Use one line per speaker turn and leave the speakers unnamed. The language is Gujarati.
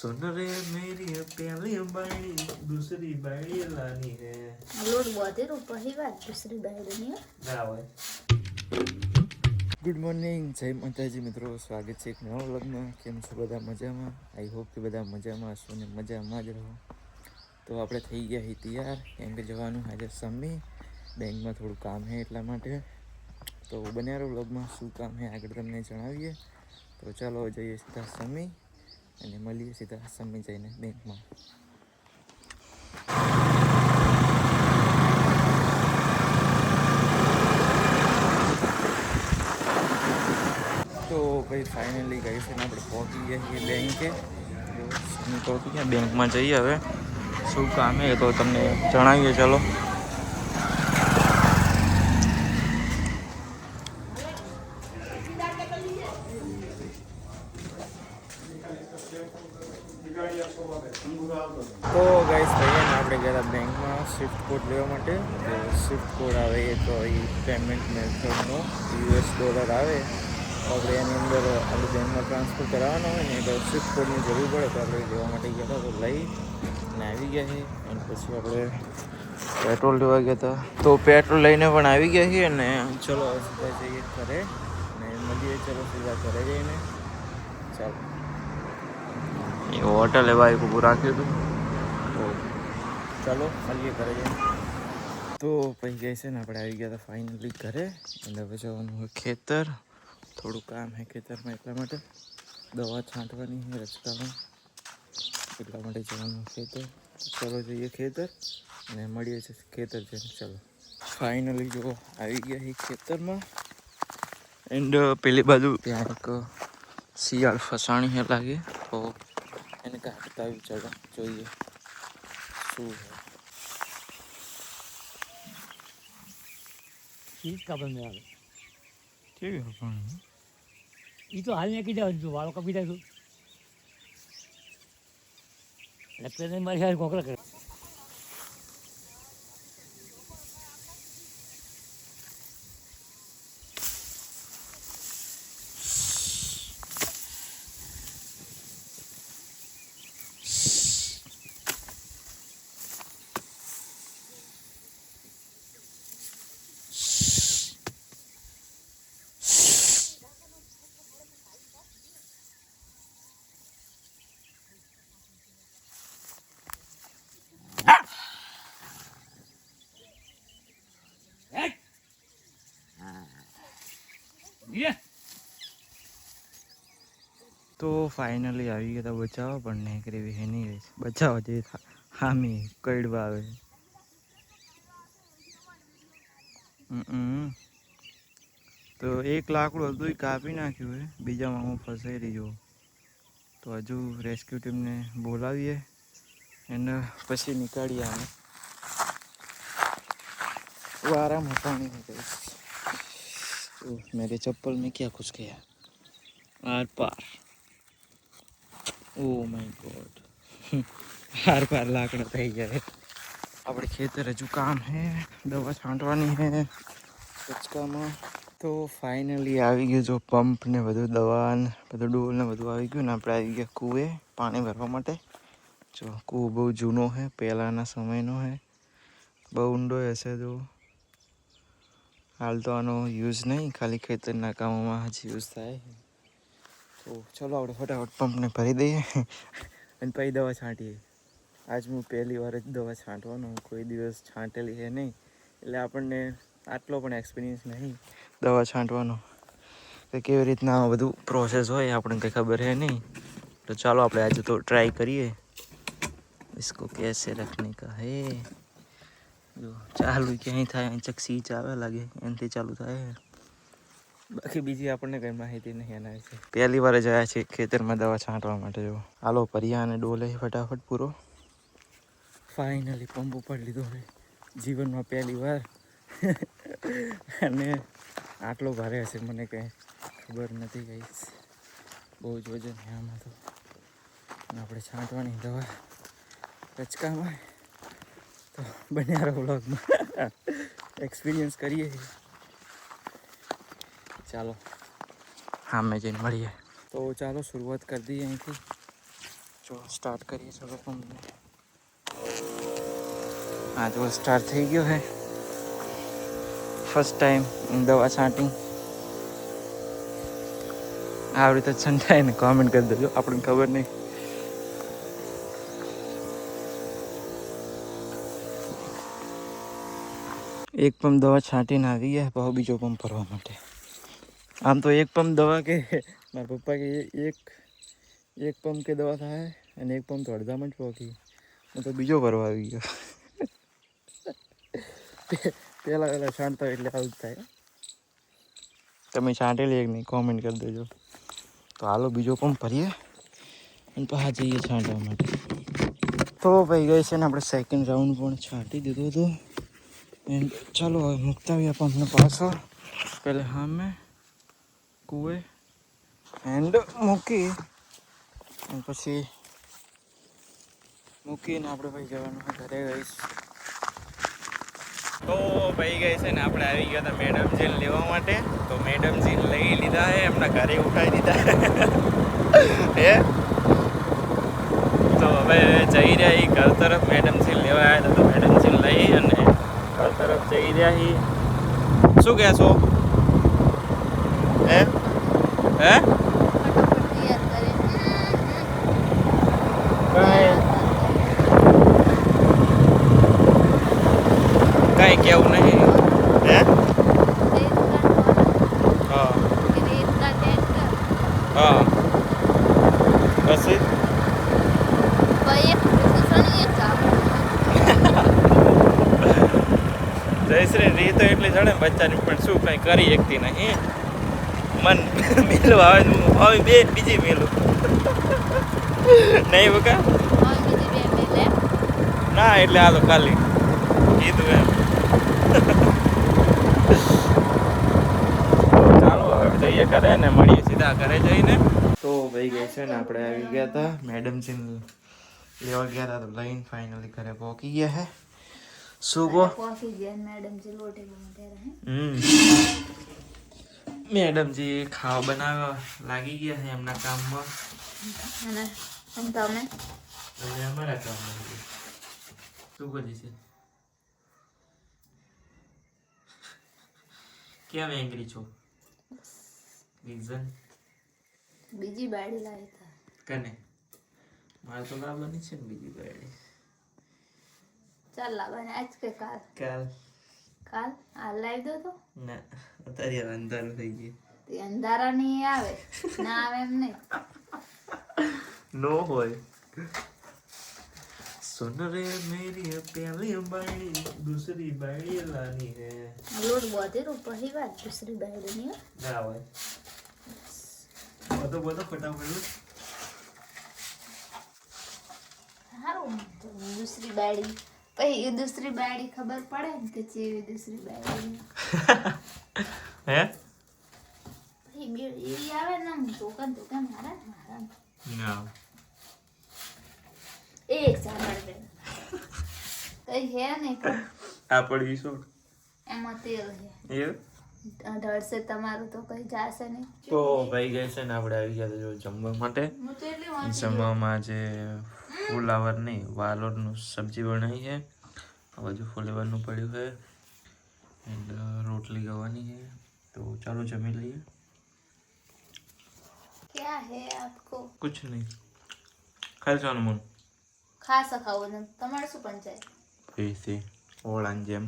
सुन रे मेरी पहली बाड़ी दूसरी बाड़ी लानी है
लोड बहुत है पहली बार दूसरी बार नहीं
ના હોય. ગુડ મોર્નિંગ, જય માતાજી મિત્રો, સ્વાગત છે એક નવા વ્લોગમાં. કેમ છો બધા? મજામાં? આઈ હોપ કે બધા મજામાં હશો ને મજામાં જ રહો. તો આપણે થઈ ગયા છીએ તૈયાર, કેમ કે જવાનું આજે સમી બેંકમાં થોડું કામ છે એટલા માટે. તો બન્યા રહો વ્લોગમાં, શું કામ છે આગળ તમને જણાવીએ. તો ચાલો જઈએ સીધા સમી અને મળીએ સીધા સમી જઈને બેંકમાં. તો ભાઈ ફાઇનલી ગઈ છે ને આપણે પહોંચી ગયા છીએ બેંકે. પહોંચી ગયા બેંકમાં જઈએ. હવે શું કામ છે તો તમને જણાવીએ. ચાલો તો ગાઈસ થઈએ ને આપણે ગયા હતા બેંકમાં સ્વિફ્ટ કોડ લેવા માટે. તો સ્વિફ્ટ કોડ આવે એ તો એ પેમેન્ટ મેથડનો $US આવે. આપણે એની અંદર આપણે બેંકમાં ટ્રાન્સફર કરાવવાનો હોય ને તો સ્વિફ્ટ કોડની જરૂર પડે. તો આપણે લેવા માટે ગયા હતા, તો લઈ અને આવી ગયા છીએ. અને પછી આપણે પેટ્રોલ લેવા ગયા હતા, તો પેટ્રોલ લઈને પણ આવી ગયા છીએ. અને ચલો હવે સીધા જઈએ ઘરે અને મળીએ. ચલો સીધા ઘરે જઈને ચાલો. એ હોટલે બાઈક ઊભું રાખ્યું હતું, તો ચાલો મળીએ ઘરે જઈને. તો પછી ગઈ છે ને આપણે આવી ગયા હતા ફાઇનલી ઘરે. અને હવે જવાનું હોય ખેતર, થોડું કામ છે ખેતરમાં એટલા માટે. દવા છાંટવાની છે રચકામાં, એટલા માટે જવાનું ખેતર. ચલો જઈએ ખેતર અને મળીએ છીએ ખેતર જઈને. ચલો ફાઇનલી જો આવી ગયા છે ખેતરમાં. એન્ડ પેલી બાજુ ત્યાં એક શિયાળ ફસાણી છે લાગે, તો એને કાઢતા આવી. ચલો જોઈએ શું છે.
चीज का बन रहा है
કેવી ફસાણી?
ये तो हाल में की जाओ जो वालों का भी देखो लगता है हमारे यार कोकरा कर ये
તો ફાઇનલી આવી ગયા હતા બચાવવા, પણ નેકરી હે નહીં રહી. બચાવવા જઈએ હામી કડવા આવે. તો એક લાકડું હતું એ કાપી નાખ્યું હોય, બીજામાં હું ફસાઈ રહ્યો. તો હજુ રેસ્ક્યુ ટીમને બોલાવીએ અને પછી નીકાળીએ આને. વારામાં પાણી हो गई. मेरे चप्पल में क्या कुछ गया आर पार. Oh my god. आर पार लाकड़ा થઈ ગયા. આપણે ખેતર હજુ કામ હે, દવા છાંટવાની હે કચકામાં. તો ફાઇનલી આવી ગયું જો પંપ ને બધું, દવા ને બધું, ડોલ ને બધું આવી ગયું. ને આપણે આવી ગયા કૂએ પાણી ભરવા માટે. જો કૂવો બહુ જૂનો હે, પહેલાંના સમયનો હે, બહુ ઊંડો હશે. જો હાલ તો આનો યુઝ નહીં, ખાલી ખેતરના કામોમાં જ યુઝ થાય. તો ચલો આપણે ફટાફટ પંપને ભરી દઈએ અને પછી દવા છાંટીએ. આજ હું પહેલી વાર જ દવા છાંટવાનો, કોઈ દિવસ છાંટેલી છે નહીં, એટલે આપણને આટલો પણ એક્સપિરિયન્સ નહીં દવા છાંટવાનો, કે કેવી રીતના બધું પ્રોસેસ હોય આપણને કંઈ ખબર છે નહીં. તો ચાલો આપણે આજે તો ટ્રાય કરીએ. इसको कैसे रखने का है. જો ચાલુ ક્યાંય થાય, ચકસી ચાવે લાગે એનાથી ચાલુ થાય. બાકી બીજી આપણને કંઈ માહિતી નહીં એના વિશે. પહેલી વાર જ આવ્યા છે ખેતરમાં દવા છાંટવા માટે. જો હાલો ભર્યા અને ડોલે ફટાફટ પૂરો. ફાઇનલી પંપ ઉપર લીધો છે જીવનમાં પહેલી વાર. અને આટલો ભારે હશે મને કંઈ ખબર નથી. ગઈ બહુ જ વજન છે આમાં તો. આપણે છાંટવાની દવા રચકામાં. તો બન્યા રહો વ્લોગમાં, એક્સપિરિયન્સ કરીએ. ચાલો સામે જઈને મળીએ. તો ચાલો શરૂઆત કરી દઈએ અહીંથી. જો સ્ટાર્ટ કરીએ ચલો પંપને. હા જો સ્ટાર્ટ થઈ ગયો હે. ફર્સ્ટ ટાઈમ દવા છાંટી. આવી રીતે છંટાય ને કોમેન્ટ કરી દેજો, આપણને ખબર નહીં. એક પંપ દવા છાંટીને આવી ગયા, પછી બીજો પંપ ભરવા માટે. આમ તો એક પંપ દવા કે મારા પપ્પા કે એક પંપ કે દવા થાય અને એક પંપ તો અડધામાં જ પહોંચી. હું તો બીજો ભરવા આવી ગયો. પહેલાં છાંટતા એટલે આવું જ થાય. તમે છાંટેલી એક નહીં કોમેન્ટ કરી દેજો. તો હાલો બીજો પંપ ભરીએ અને પાછા જઈએ છાંટવા માટે. તો ભાઈ ગઈ છે ને આપણે સેકન્ડ રાઉન્ડ પણ છાંટી દીધું હતું. એન્ડ ચાલો હવે મૂકતા આવ્યા પંપને પાછો. પહેલે હા મેં કૂએ એન્ડ મૂકી અને પછી મૂકીને આપણે ભાઈ જવાનું ઘરે ગઈશ. તો ભાઈ ગઈ છે ને આપણે આવી ગયા હતા મેડમજીને લેવા માટે. તો મેડમજીને લઈ લીધા હે, એમના ઘરે ઉઠાવી દીધા હે. તો હવે જઈ રહ્યા એ ઘર તરફ. મેડમજીને લેવા આવ્યા હતા તો મેડમજીને લઈ અને ઘર તરફ જઈ રહ્યા એ. શું કહેશો હે હે કાંઈ કેવું નહીં હે. હા હા પછી જયશ્રી રી તો એટલી ચડે બચ્ચાની પણ શું કંઈ કરી શકતી નહીં. મન મેલું આવે હું હવે બે બીજી મેલું નહીં બકા ના એટલે હાલો ખાલી કીધું એમ. ચાલો હવે જઈએ ઘરે ને મળીએ સીધા ઘરે જઈને. તો ભાઈ ગઈ છે ને આપણે આવી ગયા હતા મેડમજીને લેવા ગયા હતા તો લઈને ફાઇનલી ઘરે પહોંચી ગયા હે. શું કહો મેડમજી ખાવા બનાવવા લાગી ગયા છે એમના કામમાં
અને તમે
એટલે અમારા કામમાં. શું કરી છે? કેમ એંગ્રી છો? રીઝન
બીજી બાયડી લાવી હતા
કને મારે તો લાવવાની છે ને બીજી બાયડી.
ચાલ લાવવાની આજ કે કાલ?
કાલ
કાલ આ લાવી દો તો.
ના અત્યારે અંધારું થઈ ગયું.
તે અંધારા નહીં આવે ના આવે એમ નહીં.
નો હોય. सुन रे मेरी पहली बाड़ी दूसरी बाड़ी लानी है.
લોટ બોધે તો પહેલી વાર દૂસરી બાયડી ની
ના હોય બધો ફટાફટ.
હારું દૂસરી બાયડી પછી દૂસરી બાયડી ખબર પડે ને કે ચેવી દૂસરી બાયડી
હે
પછી બે એવી આવે ને આમ ધોકા મારા
ના
એક સાંભળ દે કઈ હે નહીં પણ
આ પડી શું
એમાં તેલ હે
એ
ઢળશે તમારું તો કઈ જાશે નહીં.
તો ભાઈ ગઈ છે ને આપણે આવી ગયા જો જમવા માટે.
હું તો એટલી વાંચી
જમવામાં જે ફુલાવર નહીં વાલોરનું સબ્જી બનાવી છે. બાજુ ફુલાવરનું પડ્યું છે એન્ડ રોટલી ગવાની છે. તો ચાલો જમી લઈએ.
क्या है आपको
कुछ नहीं ખાઈ જવાનું મન
ખાસ ખાવું ને તમારે શું પંચાયત
એસી ઓળાન જેમ